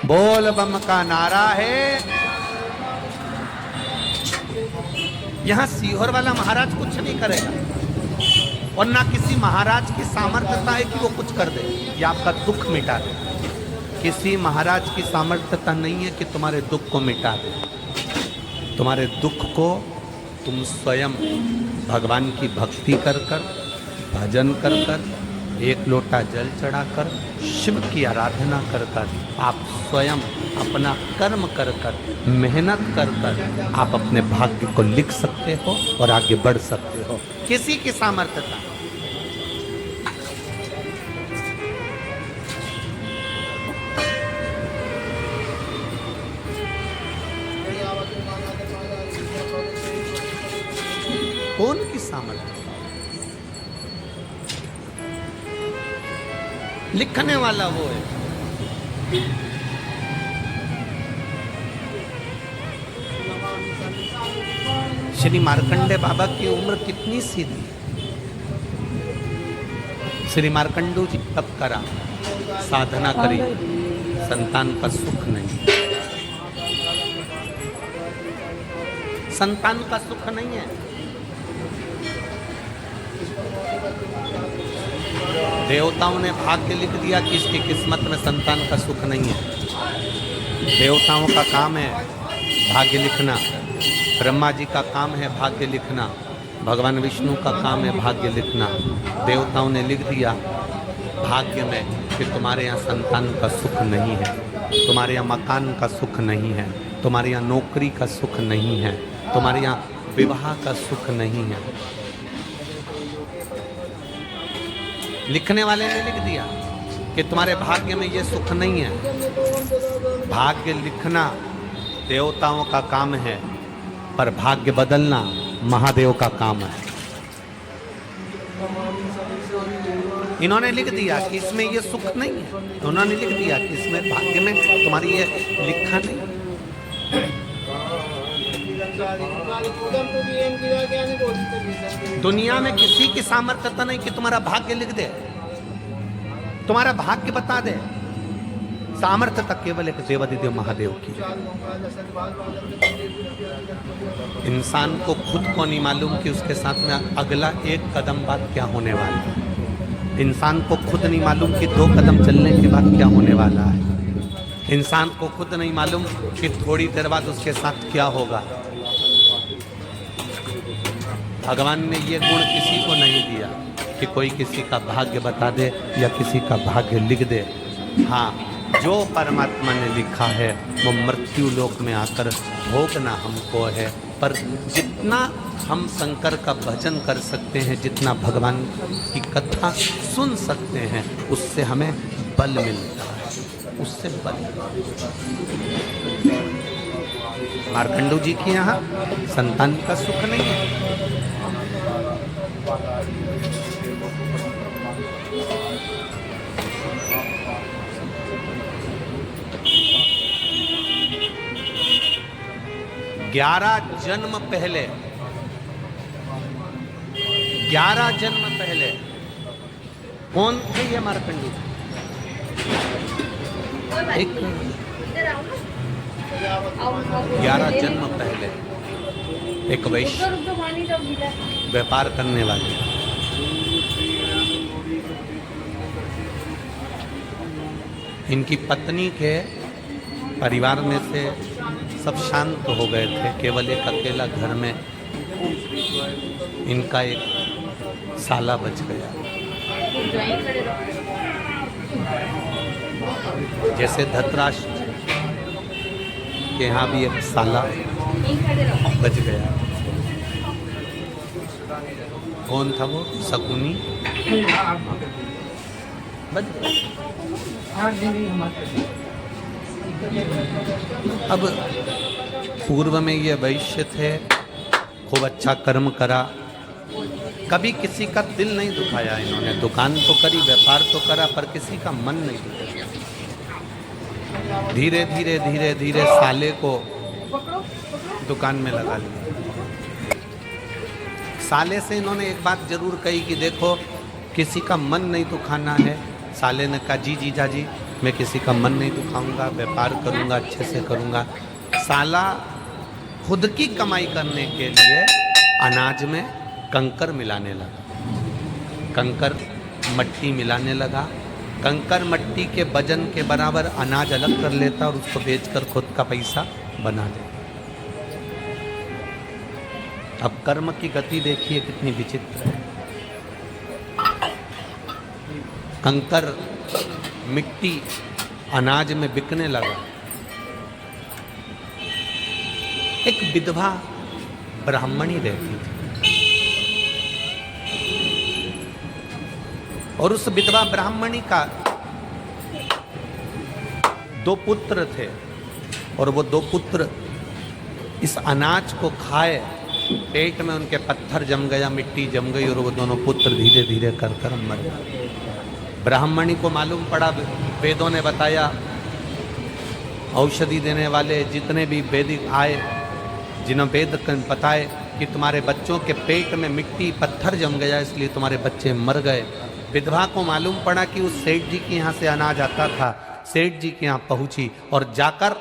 बोल बम का नारा है। यहां सीहोर वाला महाराज कुछ नहीं करेगा और ना किसी महाराज की सामर्थ्यता है कि वो कुछ कर दे या आपका दुख मिटा दे। किसी महाराज की सामर्थ्यता नहीं है कि तुम्हारे दुख को मिटा दे। तुम्हारे दुख को तुम स्वयं भगवान की भक्ति कर कर, भजन कर कर, एक लोटा जल चढ़ाकर, शिव की आराधना कर कर, आप स्वयं अपना कर्म कर कर, मेहनत कर कर आप अपने भाग्य को लिख सकते हो और आगे बढ़ सकते हो। किसी की सामर्थ्यता कौन की सामर्थ्य? लिखने वाला वो है। श्री मार्कंडे बाबा की उम्र कितनी सी थी। श्री मार्कंडू जी तप करा, साधना करी, संतान का सुख नहीं। संतान का सुख नहीं है। देवताओं ने भाग्य लिख दिया कि इसकी किस्मत में संतान का सुख नहीं है। देवताओं का काम है भाग्य लिखना, ब्रह्मा जी का काम है भाग्य लिखना, भगवान विष्णु का काम है भाग्य लिखना। देवताओं ने लिख दिया भाग्य में कि तुम्हारे यहाँ संतान का सुख नहीं है, तुम्हारे यहाँ मकान का सुख नहीं है, तुम्हारे यहाँ नौकरी का सुख नहीं है, तुम्हारे यहाँ विवाह का सुख नहीं है। लिखने वाले ने लिख दिया कि तुम्हारे भाग्य में ये सुख नहीं है। भाग्य लिखना देवताओं का काम है, पर भाग्य बदलना महादेव का काम है। इन्होंने लिख दिया कि इसमें ये सुख नहीं है, उन्होंने लिख दिया कि इसमें भाग्य में तुम्हारी ये लिखा नहीं। दुनिया में किसी की सामर्थ्यता नहीं कि तुम्हारा भाग्य लिख दे, तुम्हारा भाग्य बता दे। सामर्थ्यता केवल एक देवाधिदेव महादेव की। इंसान को खुद को नहीं मालूम कि उसके साथ में अगला एक कदम बाद क्या होने वाला है। इंसान को खुद नहीं मालूम कि 2 कदम चलने के बाद क्या होने वाला है। इंसान को खुद नहीं मालूम कि थोड़ी देर बाद उसके साथ क्या होगा। भगवान ने ये गुण किसी को नहीं दिया कि कोई किसी का भाग्य बता दे या किसी का भाग्य लिख दे। हाँ, जो परमात्मा ने लिखा है वो मृत्यु लोक में आकर भोगना हमको है। पर जितना हम शंकर का भजन कर सकते हैं, जितना भगवान की कथा सुन सकते हैं, उससे हमें बल मिलता है, उससे बल। मार्कंडू जी के यहाँ संतान का सुख नहीं है। ग्यारह जन्म पहले कौन थे ये मार्कंडू? एक 11 जन्म पहले एक वैश्य, व्यापार करने वाले, इनकी पत्नी के परिवार में से सब शांत हो गए थे। केवल एक अकेला घर में इनका एक साला बच गया। जैसे धतराष्ट्र के यहाँ भी एक साला बच गया। कौन था वो? शकुनी बच गया। अब पूर्व में ये वैश्य थे, खूब अच्छा कर्म करा, कभी किसी का दिल नहीं दुखाया इन्होंने। दुकान तो करी, व्यापार तो करा, पर किसी का मन नहीं दुखाया। धीरे धीरे धीरे धीरे साले को दुकान में लगा लिया। साले से इन्होंने एक बात जरूर कही कि देखो किसी का मन नहीं दुखाना है। साले ने कहा जी जीजा जी मैं किसी का मन नहीं दुखाऊंगा, व्यापार करूंगा, अच्छे से करूंगा। साला खुद की कमाई करने के लिए अनाज में कंकर मिलाने लगा, कंकर मट्टी मिलाने लगा। कंकर मट्टी के वजन के बराबर अनाज अलग कर लेता और उसको बेचकर खुद का पैसा बना लेता। अब कर्म की गति देखिए कितनी विचित्र है। कंकर मिट्टी अनाज में बिकने लगा। एक विधवा ब्राह्मणी रहती थी और उस विधवा ब्राह्मणी का 2 पुत्र थे और वो 2 पुत्र इस अनाज को खाए, पेट में उनके पत्थर जम गया, मिट्टी जम गई और वो दोनों पुत्र धीरे धीरे कर मर गए। ब्राह्मणी को मालूम पड़ा, वेदों ने बताया, औषधि देने वाले जितने भी वैदिक आए, जिन्होंने वेद बताए कि तुम्हारे बच्चों के पेट में मिट्टी पत्थर जम गया इसलिए तुम्हारे बच्चे मर गए। विधवा को मालूम पड़ा कि उस सेठ जी के यहाँ से अनाज आता था। सेठ जी के यहाँ पहुंची और जाकर